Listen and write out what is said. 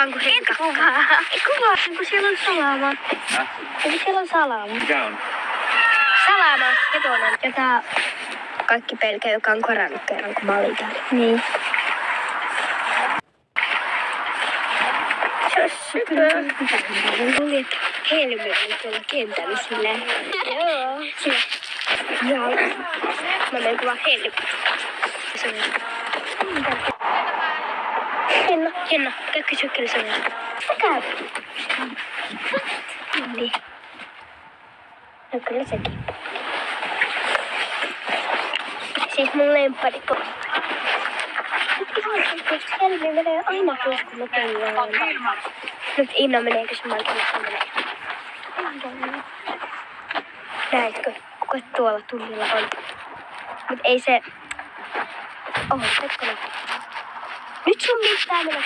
Onko et kuvaa? Ei kuvaa, kun siellä on salama. Eli siellä on salama. Mikä on? Salama, hevonen, jota kaikki pelkää, joka on korannut kerran, kun mä olin täällä. Niin. Se on super. Tuli, että Helmi oli tuolla kentällä silleen. Joo. Sillä. Joo. Mä menen kuvaan Helmi. Se on. Henna. Kaikki sykkeli sanoo. Käy. Niin. No kyllä sekin. Siis mun lemppari. Helmi menee aina pois, kun mä tullaan. Nyt Inna menee kysymään, kun menee. Näetkö, kuka tuolla tunnilla on? Mut ei se... Oho, Pekkonen. Nyt sun pitää mennä.